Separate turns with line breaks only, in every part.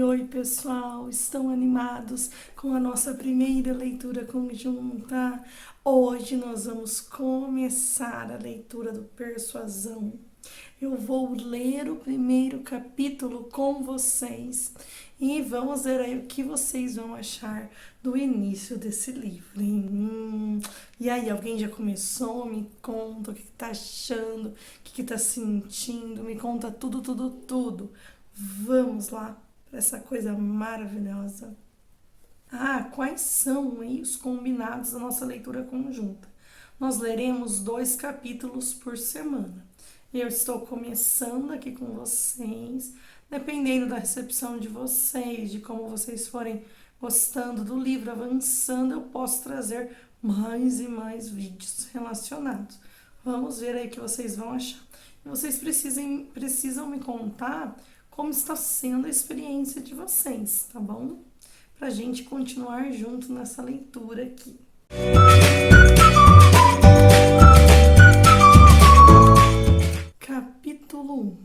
Oi, pessoal! Estão animados com a nossa primeira leitura conjunta? Hoje nós vamos começar a leitura do Persuasão. Eu vou ler o primeiro capítulo com vocês e vamos ver aí o que vocês vão achar do início desse livro, hein? E aí, alguém já começou? Me conta o que tá achando, o que tá sentindo, me conta tudo. Vamos lá para essa coisa maravilhosa. Quais são aí os combinados da nossa leitura conjunta? Nós leremos 2 capítulos por semana. Eu estou começando aqui com vocês, dependendo da recepção de vocês, de como vocês forem gostando do livro, avançando, eu posso trazer mais e mais vídeos relacionados. Vamos ver aí o que vocês vão achar. E vocês precisam me contar como está sendo a experiência de vocês, tá bom? Pra gente continuar junto nessa leitura aqui. Capítulo 1.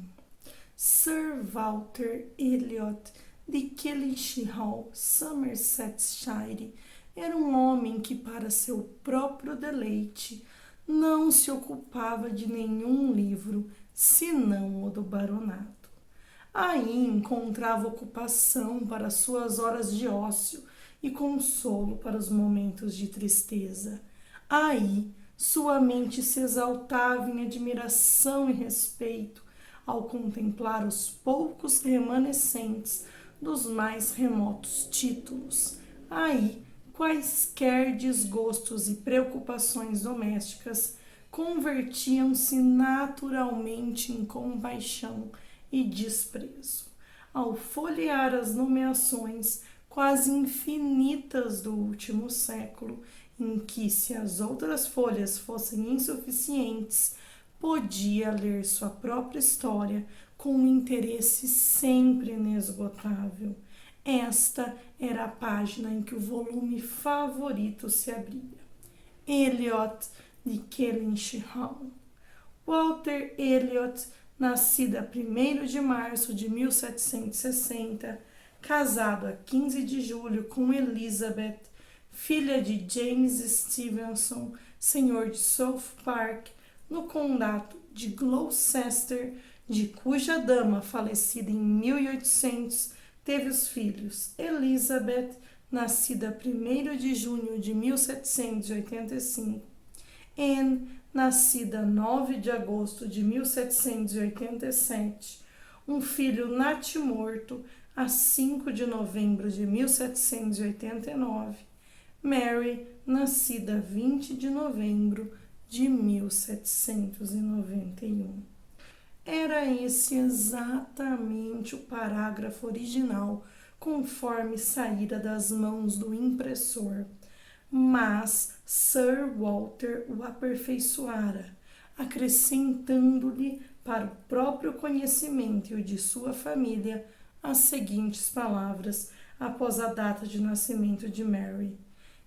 Sir Walter Elliot de Kellysh Hall, Somersetshire, era um homem que, para seu próprio deleite, não se ocupava de nenhum livro, senão o do baronato. Aí encontrava ocupação para suas horas de ócio e consolo para os momentos de tristeza. Aí sua mente se exaltava em admiração e respeito ao contemplar os poucos remanescentes dos mais remotos títulos. Aí quaisquer desgostos e preocupações domésticas convertiam-se naturalmente em compaixão e desprezo. Ao folhear as nomeações quase infinitas do último século, em que, se as outras folhas fossem insuficientes, podia ler sua própria história com um interesse sempre inesgotável. Esta era a página em que o volume favorito se abria. Elliot de Kellysh Hall. Walter Elliot, nascido a 1º de março de 1760, casado a 15 de julho com Elizabeth, filha de James Stevenson, senhor de South Park, no condado de Gloucester, de cuja dama, falecida em 1800, teve os filhos Elizabeth, nascida 1º de junho de 1785, Anne, nascida 9 de agosto de 1787, um filho natimorto a 5 de novembro de 1789, Mary, nascida 20 de novembro de 1791. Era esse exatamente o parágrafo original, conforme saíra das mãos do impressor. Mas Sir Walter o aperfeiçoara, acrescentando-lhe para o próprio conhecimento e o de sua família as seguintes palavras após a data de nascimento de Mary.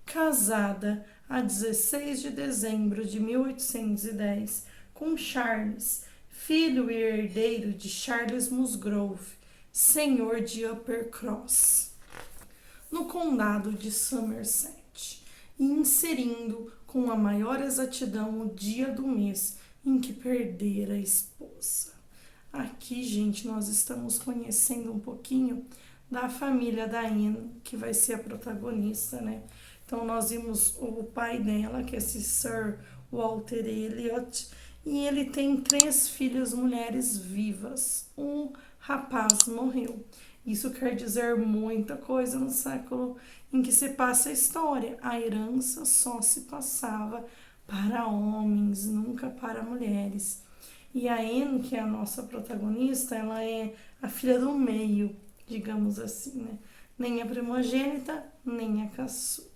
Casada a 16 de dezembro de 1810 com Charles, filho e herdeiro de Charles Musgrove, senhor de Uppercross, no condado de Somerset, e inserindo com a maior exatidão o dia do mês em que perdera a esposa. Aqui, gente, nós estamos conhecendo um pouquinho da família da Anne, que vai ser a protagonista, né? Então, nós vimos o pai dela, que é esse Sir Walter Elliot, e ele tem 3 filhas mulheres vivas. Um rapaz morreu. Isso quer dizer muita coisa no século em que se passa a história. A herança só se passava para homens, nunca para mulheres. E a Anne, que é a nossa protagonista, ela é a filha do meio, digamos assim, né? Nem a primogênita, nem a caçula.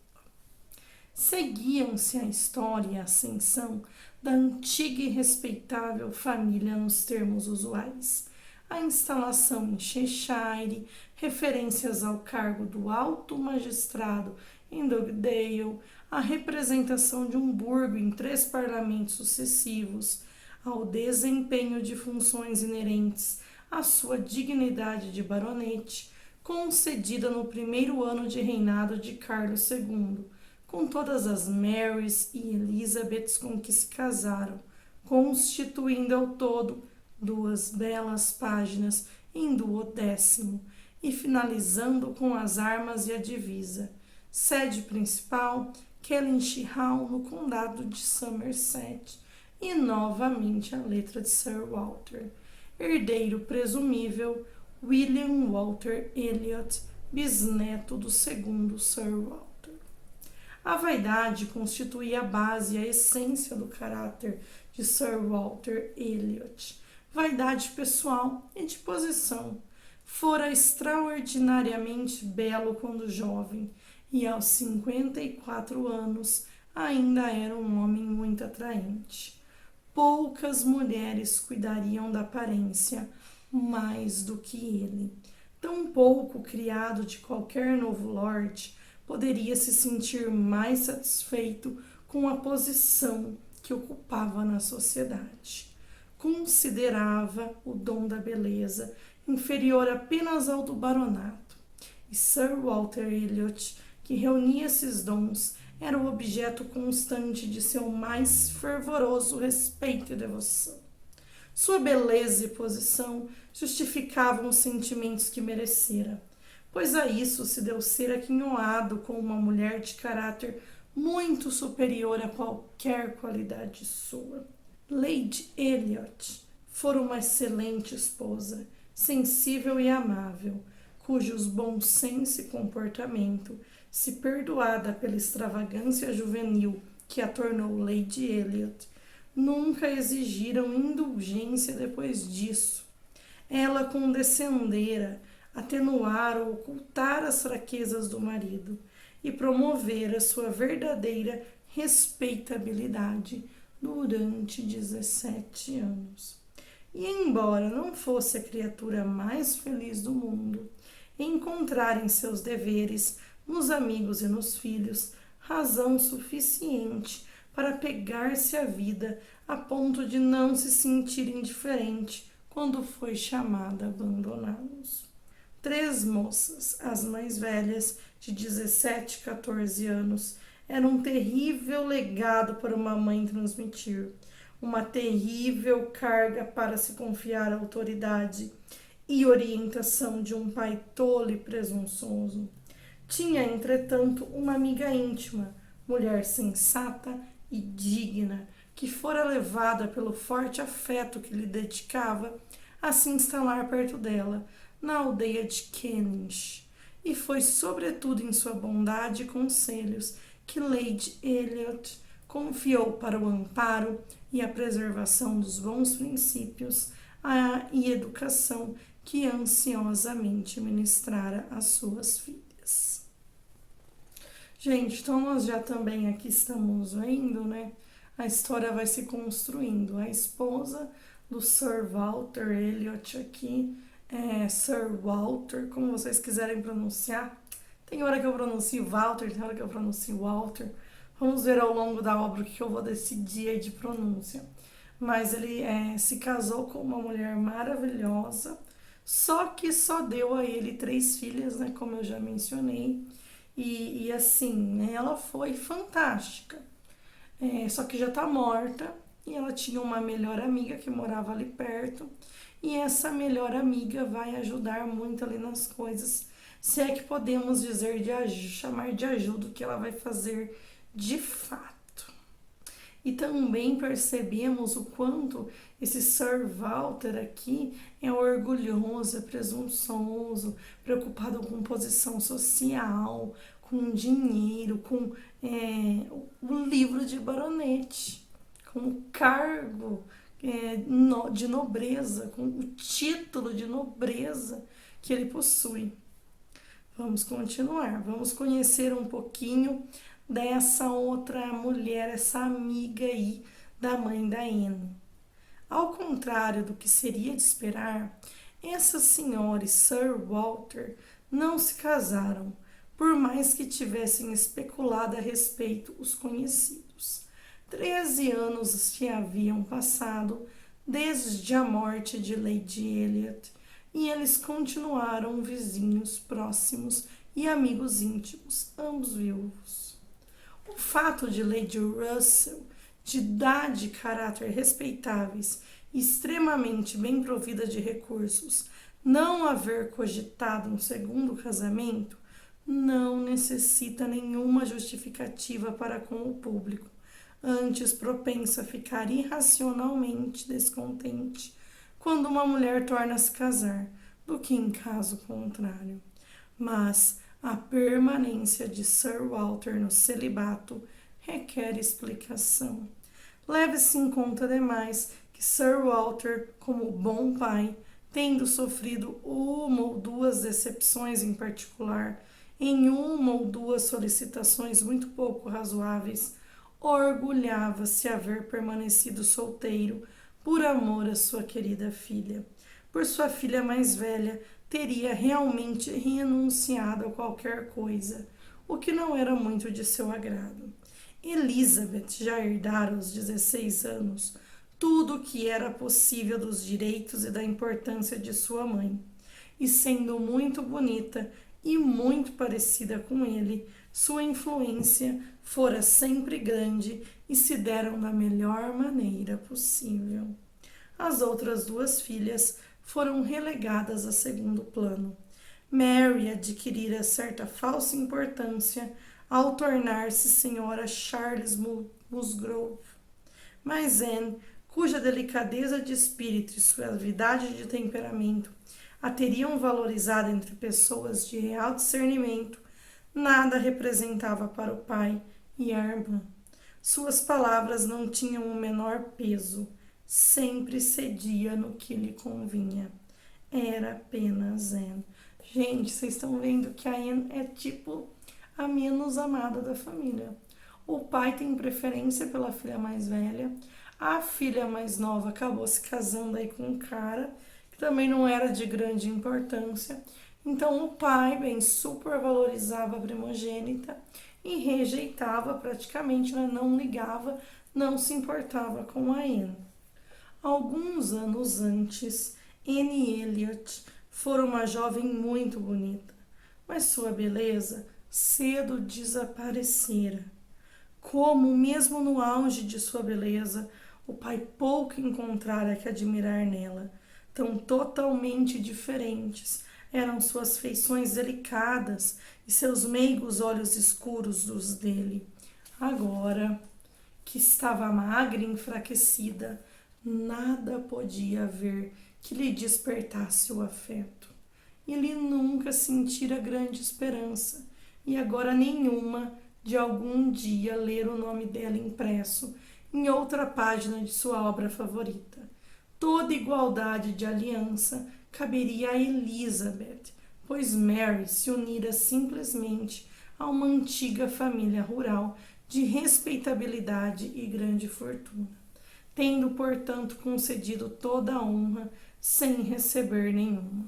Seguiam-se a história e a ascensão da antiga e respeitável família nos termos usuais. A instalação em Cheshire, referências ao cargo do alto magistrado em Dugdale, a representação de um burgo em 3 parlamentos sucessivos, ao desempenho de funções inerentes à sua dignidade de baronete, concedida no primeiro ano de reinado de Carlos II, com todas as Marys e Elizabeths com que se casaram, constituindo ao todo 2 belas páginas em 12º, e finalizando com as armas e a divisa. Sede principal, Kellynch Hall, no condado de Somerset, e novamente a letra de Sir Walter. Herdeiro presumível, William Walter Elliot, bisneto do segundo Sir Walter. A vaidade constituía a base e a essência do caráter de Sir Walter Elliot. Vaidade pessoal e de posição. Fora extraordinariamente belo quando jovem e aos 54 anos ainda era um homem muito atraente. Poucas mulheres cuidariam da aparência mais do que ele. Tão pouco criado de qualquer novo lord poderia se sentir mais satisfeito com a posição que ocupava na sociedade. Considerava o dom da beleza inferior apenas ao do baronato, e Sir Walter Elliot, que reunia esses dons, era o objeto constante de seu mais fervoroso respeito e devoção. Sua beleza e posição justificavam os sentimentos que merecera, pois a isso se deu ser aquinhoado com uma mulher de caráter muito superior a qualquer qualidade sua. Lady Elliot fora uma excelente esposa, sensível e amável, cujos bom senso e comportamento, se perdoada pela extravagância juvenil que a tornou Lady Elliot, nunca exigiram indulgência depois disso. Ela condescendera, atenuar ou ocultar as fraquezas do marido e promover a sua verdadeira respeitabilidade durante 17 anos. E embora não fosse a criatura mais feliz do mundo, encontrar em seus deveres, nos amigos e nos filhos, razão suficiente para pegar-se à vida a ponto de não se sentir indiferente quando foi chamada a abandoná-los. 3 moças, as mais velhas, de 17 e 14 anos, eram um terrível legado para uma mãe transmitir, uma terrível carga para se confiar à autoridade e orientação de um pai tolo e presunçoso. Tinha, entretanto, uma amiga íntima, mulher sensata e digna, que fora levada pelo forte afeto que lhe dedicava a se instalar perto dela, na aldeia de Kellynch, e foi sobretudo em sua bondade e conselhos que Lady Elliot confiou para o amparo e a preservação dos bons princípios e educação que ansiosamente ministrara às suas filhas. Gente, então nós já também aqui estamos vendo, né? A história vai se construindo. A esposa do Sir Walter Elliot aqui, Sir Walter, como vocês quiserem pronunciar. Tem hora que eu pronuncio Walter, tem hora que eu pronuncio Walter. Vamos ver ao longo da obra o que eu vou decidir aí de pronúncia. Mas ele se casou com uma mulher maravilhosa, só que só deu a ele 3 filhas, né, como eu já mencionei. E assim, né, ela foi fantástica. Só que já está morta, e ela tinha uma melhor amiga que morava ali perto. E essa melhor amiga vai ajudar muito ali nas coisas se é que podemos dizer chamar de ajuda o que ela vai fazer de fato. E também percebemos o quanto esse Sir Walter aqui é orgulhoso, é presunçoso, preocupado com posição social, com dinheiro, com o livro de baronete, com o cargo de nobreza, com o título de nobreza que ele possui. Vamos continuar, vamos conhecer um pouquinho dessa outra mulher, essa amiga aí da mãe da Anne. Ao contrário do que seria de esperar, essa senhora e Sir Walter não se casaram, por mais que tivessem especulado a respeito os conhecidos. 13 anos se haviam passado desde a morte de Lady Elliot e eles continuaram vizinhos próximos e amigos íntimos, ambos viúvos. O fato de Lady Russell, de idade e caráter respeitáveis e extremamente bem provida de recursos, não haver cogitado um segundo casamento, não necessita nenhuma justificativa para com o público, antes propensa a ficar irracionalmente descontente quando uma mulher torna a se casar, do que em caso contrário. Mas a permanência de Sir Walter no celibato requer explicação. Leve-se em conta demais que Sir Walter, como bom pai, tendo sofrido uma ou duas decepções em particular, em uma ou duas solicitações muito pouco razoáveis, orgulhava-se haver permanecido solteiro por amor à sua querida filha. Por sua filha mais velha, teria realmente renunciado a qualquer coisa, o que não era muito de seu agrado. Elizabeth já herdara aos 16 anos tudo o que era possível dos direitos e da importância de sua mãe, e sendo muito bonita e muito parecida com ele, sua influência fora sempre grande e se deram da melhor maneira possível. As outras duas filhas foram relegadas a segundo plano. Mary adquirira certa falsa importância ao tornar-se senhora Charles Musgrove, mas Anne, cuja delicadeza de espírito e suavidade de temperamento a teriam valorizado entre pessoas de real discernimento, nada representava para o pai e a irmã. Suas palavras não tinham o menor peso, sempre cedia no que lhe convinha. Era apenas Anne. Gente, vocês estão vendo que a Anne é tipo a menos amada da família. O pai tem preferência pela filha mais velha, a filha mais nova acabou se casando aí com um cara que também não era de grande importância. Então o pai, bem, super valorizava a primogênita e rejeitava praticamente, né? Não ligava, não se importava com a Anne. Alguns anos antes, Anne Elliot fora uma jovem muito bonita, mas sua beleza cedo desaparecera. Como, mesmo no auge de sua beleza, o pai pouco encontrara que admirar nela. Tão totalmente diferentes eram suas feições delicadas e seus meigos olhos escuros dos dele. Agora, que estava magra e enfraquecida, nada podia haver que lhe despertasse o afeto. Ele nunca sentira grande esperança, e agora nenhuma, de algum dia ler o nome dela impresso em outra página de sua obra favorita. Toda igualdade de aliança caberia a Elizabeth, pois Mary se unira simplesmente a uma antiga família rural de respeitabilidade e grande fortuna, tendo, portanto, concedido toda a honra sem receber nenhuma.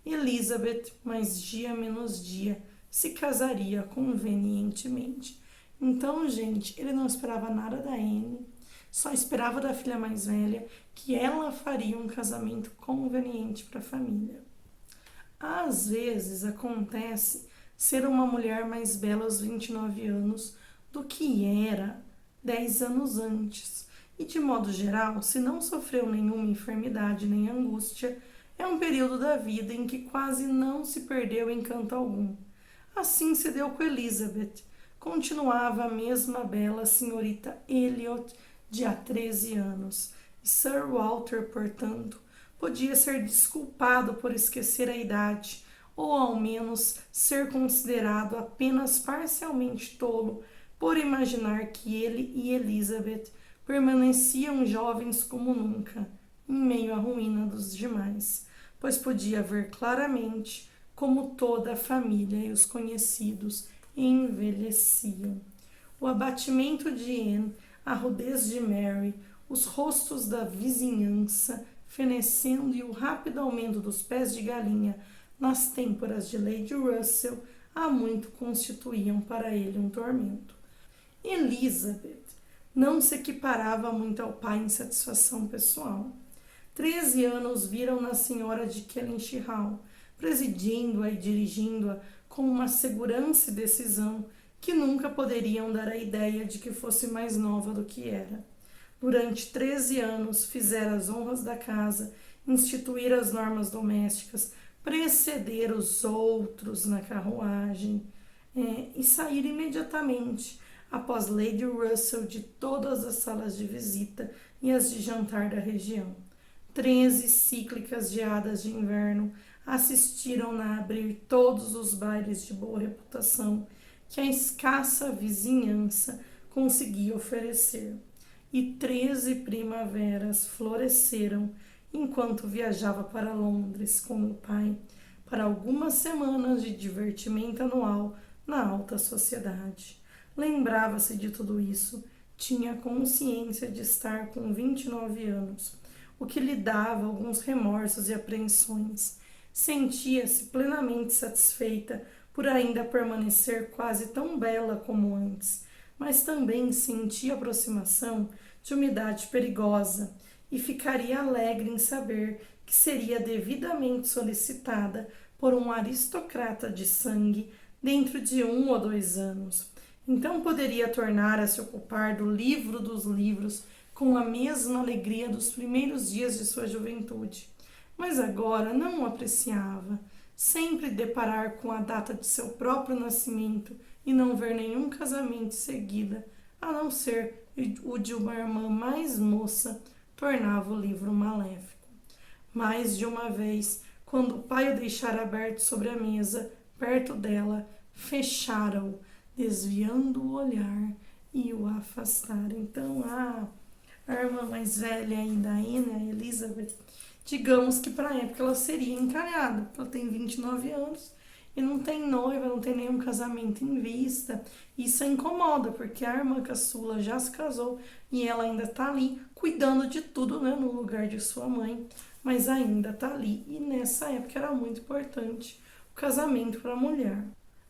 Elizabeth, mais dia menos dia, se casaria convenientemente. Então, gente, ele não esperava nada da Anne, só esperava da filha mais velha que ela faria um casamento conveniente para a família. Às vezes acontece ser uma mulher mais bela aos 29 anos do que era 10 anos antes. E de modo geral, se não sofreu nenhuma enfermidade nem angústia, É um período da vida em que quase não se perdeu encanto algum. Assim se deu com Elizabeth. Continuava a mesma bela senhorita Elliot de há 13 anos. E Sir Walter, portanto, podia ser desculpado por esquecer a idade, ou ao menos ser considerado apenas parcialmente tolo por imaginar que ele e Elizabeth permaneciam jovens como nunca, em meio à ruína dos demais, pois podia ver claramente como toda a família e os conhecidos envelheciam. O abatimento de Anne, a rudez de Mary, os rostos da vizinhança fenecendo e o rápido aumento dos pés de galinha nas têmporas de Lady Russell há muito constituíam para ele um tormento. Elizabeth não se equiparava muito ao pai em satisfação pessoal. 13 anos viram na senhora de Kellynch Hall, presidindo-a e dirigindo-a com uma segurança e decisão que nunca poderiam dar a ideia de que fosse mais nova do que era. Durante 13 anos fizera as honras da casa, instituir as normas domésticas, preceder os outros na carruagem e sair imediatamente após Lady Russell de todas as salas de visita e as de jantar da região. 13 cíclicas geadas de inverno assistiram-na a abrir todos os bailes de boa reputação que a escassa vizinhança conseguia oferecer. E 13 primaveras floresceram enquanto viajava para Londres com o pai para algumas semanas de divertimento anual na alta sociedade. Lembrava-se de tudo isso, tinha consciência de estar com 29 anos, o que lhe dava alguns remorsos e apreensões. Sentia-se plenamente satisfeita por ainda permanecer quase tão bela como antes, mas também sentia a aproximação de uma idade perigosa e ficaria alegre em saber que seria devidamente solicitada por um aristocrata de sangue dentro de 1 ou 2 anos. Então poderia tornar a se ocupar do livro dos livros com a mesma alegria dos primeiros dias de sua juventude. Mas agora não o apreciava. Sempre deparar com a data de seu próprio nascimento e não ver nenhum casamento em seguida, a não ser o de uma irmã mais moça, tornava o livro maléfico. Mais de uma vez, quando o pai o deixara aberto sobre a mesa, perto dela, fechara-o, desviando o olhar e o afastara. Então, a irmã mais velha ainda, a Elizabeth, digamos que para a época ela seria encalhada. Ela tem 29 anos e não tem noiva, não tem nenhum casamento em vista. Isso a incomoda, porque a irmã caçula já se casou e ela ainda está ali cuidando de tudo, né, no lugar de sua mãe, mas ainda está ali. E nessa época era muito importante o casamento para a mulher.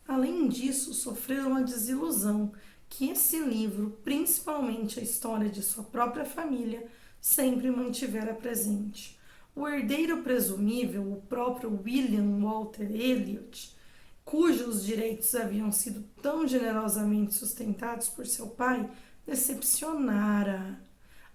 Além disso, sofreram uma desilusão que esse livro, principalmente a história de sua própria família, sempre mantivera presente. O herdeiro presumível, o próprio William Walter Elliot, cujos direitos haviam sido tão generosamente sustentados por seu pai, decepcionara.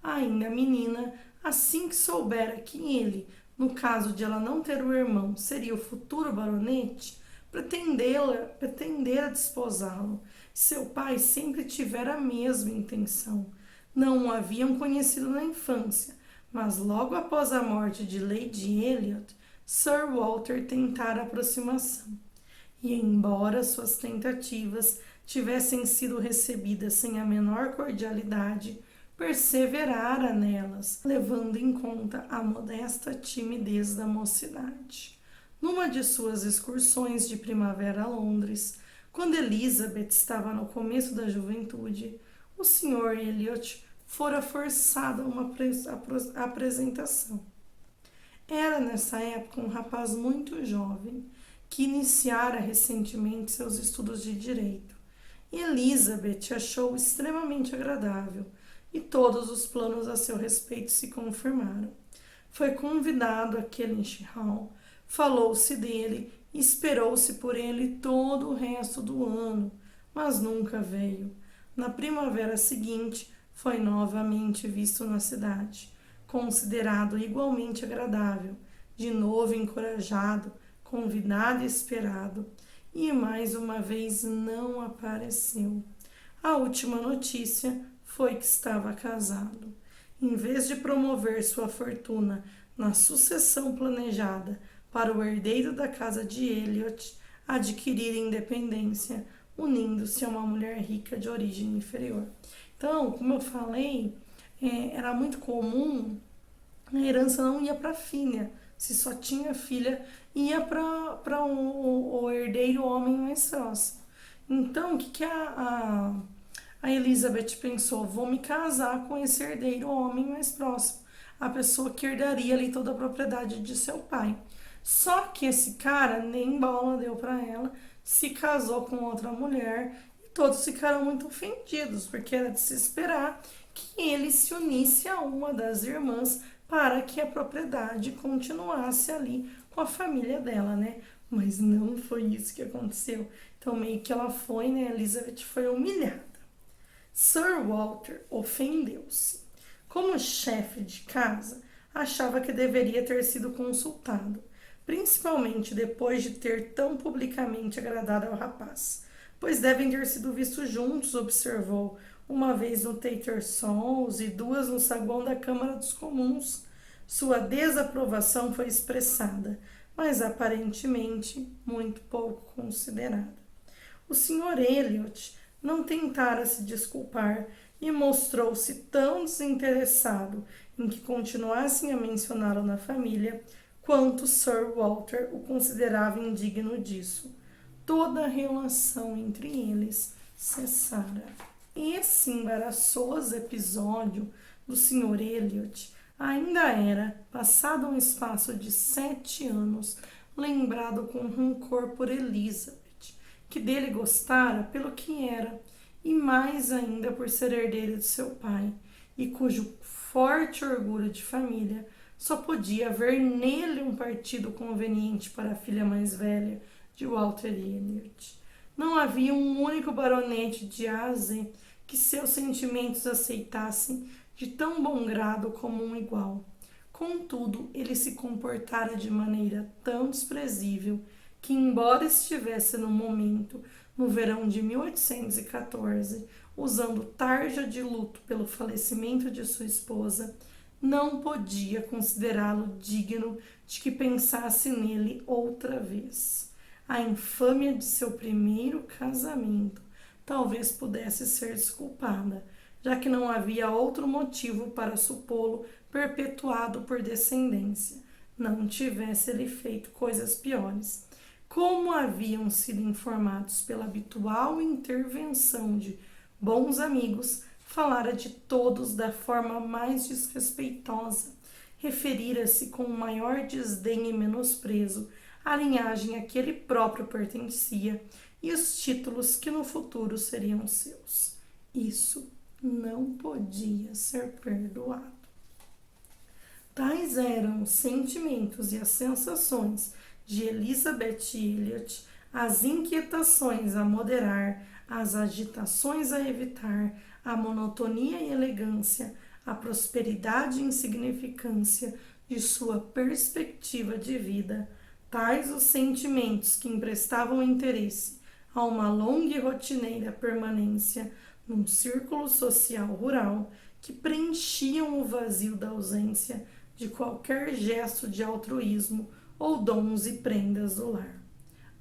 Ainda a menina, assim que soubera que ele, no caso de ela não ter o irmão, seria o futuro baronete, pretendera desposá-lo. Seu pai sempre tivera a mesma intenção. Não o haviam conhecido na infância, mas logo após a morte de Lady Elliot, Sir Walter tentara a aproximação. E embora suas tentativas tivessem sido recebidas sem a menor cordialidade, perseverara nelas, levando em conta a modesta timidez da mocidade. Numa de suas excursões de primavera a Londres, quando Elizabeth estava no começo da juventude, o Sr. Elliot fora forçado a uma apresentação. Era nessa época um rapaz muito jovem, que iniciara recentemente seus estudos de direito. Elizabeth achou extremamente agradável e todos os planos a seu respeito se confirmaram. Foi convidado a Kellynch Hall, falou-se dele e esperou-se por ele todo o resto do ano, mas nunca veio. Na primavera seguinte, foi novamente visto na cidade, considerado igualmente agradável, de novo encorajado, convidado e esperado, e mais uma vez não apareceu. A última notícia foi que estava casado. Em vez de promover sua fortuna na sucessão planejada para o herdeiro da casa de Elliot adquirir independência, unindo-se a uma mulher rica de origem inferior. Então, como eu falei, era muito comum, a herança não ia para a filha. Se só tinha filha, ia para o herdeiro homem mais próximo. Então, o que a Elizabeth pensou? Vou me casar com esse herdeiro homem mais próximo, a pessoa que herdaria ali toda a propriedade de seu pai. Só que esse cara nem bola deu para ela, se casou com outra mulher e todos ficaram muito ofendidos, porque era de se esperar que ele se unisse a uma das irmãs para que a propriedade continuasse ali com a família dela, né? Mas não foi isso que aconteceu. Então meio que ela foi, né? Elizabeth foi humilhada. Sir Walter ofendeu-se. Como chefe de casa, achava que deveria ter sido consultado, principalmente depois de ter tão publicamente agradado ao rapaz, pois devem ter sido vistos juntos, observou, uma vez no Tattersall's e duas no saguão da Câmara dos Comuns. Sua desaprovação foi expressada, mas aparentemente muito pouco considerada. O Sr. Elliot não tentara se desculpar e mostrou-se tão desinteressado em que continuassem a mencioná-lo na família, quanto Sir Walter o considerava indigno disso. Toda a relação entre eles cessara. Esse embaraçoso episódio do Sr. Elliot ainda era, passado um espaço de 7 anos, lembrado com rancor por Elizabeth, que dele gostara pelo que era, e mais ainda por ser herdeiro de seu pai, e cujo forte orgulho de família só podia ver nele um partido conveniente para a filha mais velha de Walter Elliot. Não havia um único baronete de A a Z que seus sentimentos aceitassem de tão bom grado como um igual. Contudo, ele se comportara de maneira tão desprezível que, embora estivesse no momento, no verão de 1814, usando tarja de luto pelo falecimento de sua esposa, não podia considerá-lo digno de que pensasse nele outra vez. A infâmia de seu primeiro casamento talvez pudesse ser desculpada, já que não havia outro motivo para supô-lo perpetuado por descendência, não tivesse ele feito coisas piores. Como haviam sido informados pela habitual intervenção de bons amigos, falara de todos da forma mais desrespeitosa, referira-se com o maior desdém e menosprezo à linhagem a que ele próprio pertencia e os títulos que no futuro seriam seus. Isso não podia ser perdoado. Tais eram os sentimentos e as sensações de Elizabeth Elliot, as inquietações a moderar, as agitações a evitar, a monotonia e elegância, a prosperidade e insignificância de sua perspectiva de vida, tais os sentimentos que emprestavam interesse a uma longa e rotineira permanência num círculo social rural, que preenchiam o vazio da ausência de qualquer gesto de altruísmo ou dons e prendas do lar.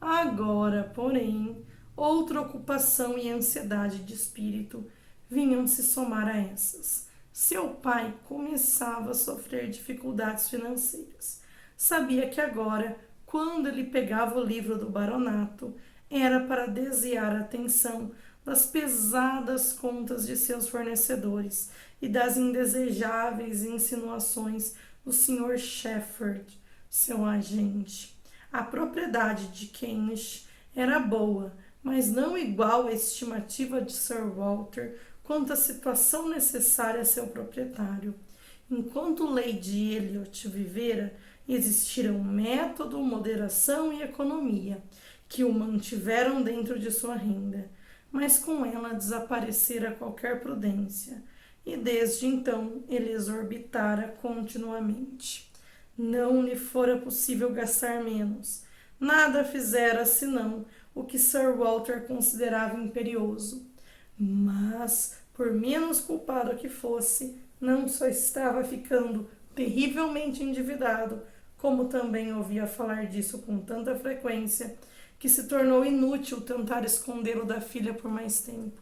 Agora, porém, outra ocupação e ansiedade de espírito vinham se somar a essas. Seu pai começava a sofrer dificuldades financeiras. Sabia que agora, quando ele pegava o livro do baronato, era para desviar a atenção das pesadas contas de seus fornecedores e das indesejáveis insinuações do Sr. Shepherd, seu agente. A propriedade de Kentish era boa, mas não igual à estimativa de Sir Walter quanto à situação necessária a seu proprietário. Enquanto Lady Elliot vivera, existiram método, moderação e economia, que o mantiveram dentro de sua renda, mas com ela desaparecera qualquer prudência, e desde então ele exorbitara continuamente. Não lhe fora possível gastar menos. Nada fizera senão o que Sir Walter considerava imperioso. Mas, por menos culpado que fosse, não só estava ficando terrivelmente endividado, como também ouvia falar disso com tanta frequência, que se tornou inútil tentar escondê-lo da filha por mais tempo.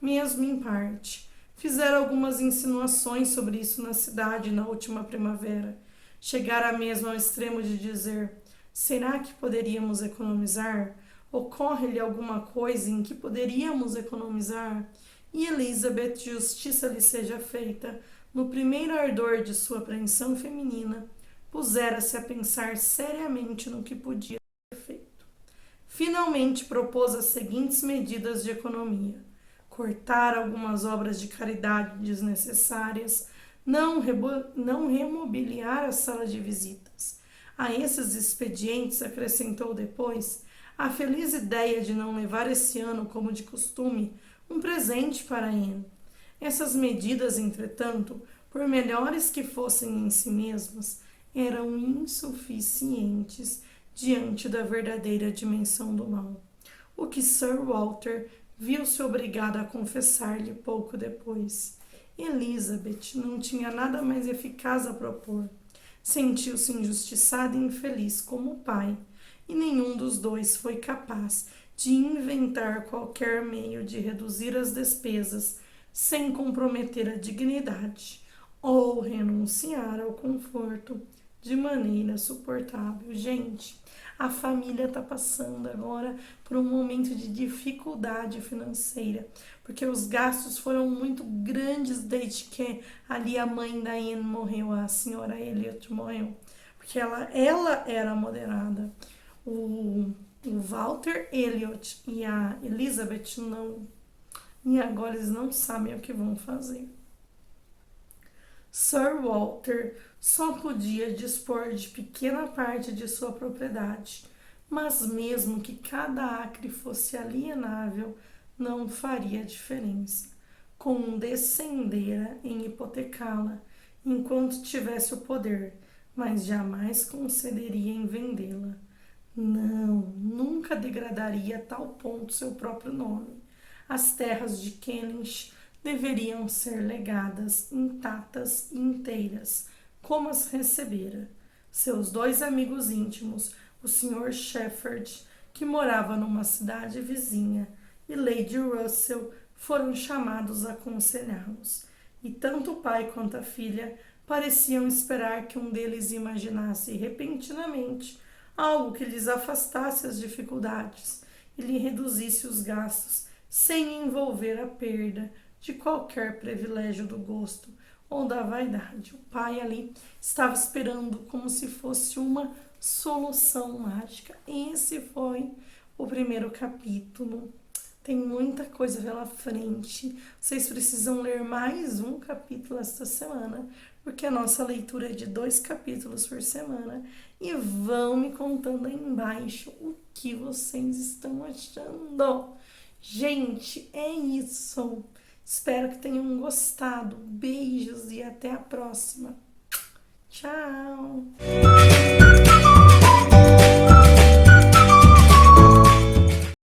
Mesmo em parte. Fizeram algumas insinuações sobre isso na cidade na última primavera. Chegara mesmo ao extremo de dizer: será que poderíamos economizar? Ocorre-lhe alguma coisa em que poderíamos economizar? E Elizabeth, justiça lhe seja feita, no primeiro ardor de sua apreensão feminina, pusera-se a pensar seriamente no que podia ser feito. Finalmente propôs as seguintes medidas de economia: cortar algumas obras de caridade desnecessárias, não remobiliar a sala de visitas. A esses expedientes acrescentou depois a feliz ideia de não levar esse ano, como de costume, um presente para Anne. Essas medidas, entretanto, por melhores que fossem em si mesmas, eram insuficientes diante da verdadeira dimensão do mal, o que Sir Walter viu-se obrigado a confessar-lhe pouco depois. Elizabeth não tinha nada mais eficaz a propor. Sentiu-se injustiçada e infeliz como o pai, e nenhum dos dois foi capaz de inventar qualquer meio de reduzir as despesas sem comprometer a dignidade ou renunciar ao conforto de maneira suportável. Gente, a família está passando agora por um momento de dificuldade financeira, porque os gastos foram muito grandes desde que ali a mãe da Anne morreu, a senhora Elliot morreu, porque ela era moderada. O Walter Elliot e a Elizabeth não, e agora eles não sabem o que vão fazer. Sir Walter só podia dispor de pequena parte de sua propriedade, mas mesmo que cada acre fosse alienável, não faria diferença. Condescendera em hipotecá-la enquanto tivesse o poder, mas jamais concederia em vendê-la. Não, nunca degradaria a tal ponto seu próprio nome. As terras de Kennish deveriam ser legadas intactas e inteiras, como as recebera. Seus dois amigos íntimos, o Sr. Shepherd, que morava numa cidade vizinha, e Lady Russell, foram chamados a aconselhá-los. E tanto o pai quanto a filha pareciam esperar que um deles imaginasse repentinamente algo que lhes afastasse as dificuldades e lhe reduzisse os gastos, sem envolver a perda de qualquer privilégio do gosto ou da vaidade. O pai ali estava esperando como se fosse uma solução mágica. Esse foi o primeiro capítulo. Tem muita coisa pela frente. Vocês precisam ler mais um capítulo esta semana, porque a nossa leitura é de 2 capítulos por semana. E vão me contando aí embaixo o que vocês estão achando. Gente, é isso. Espero que tenham gostado. Beijos e até a próxima. Tchau!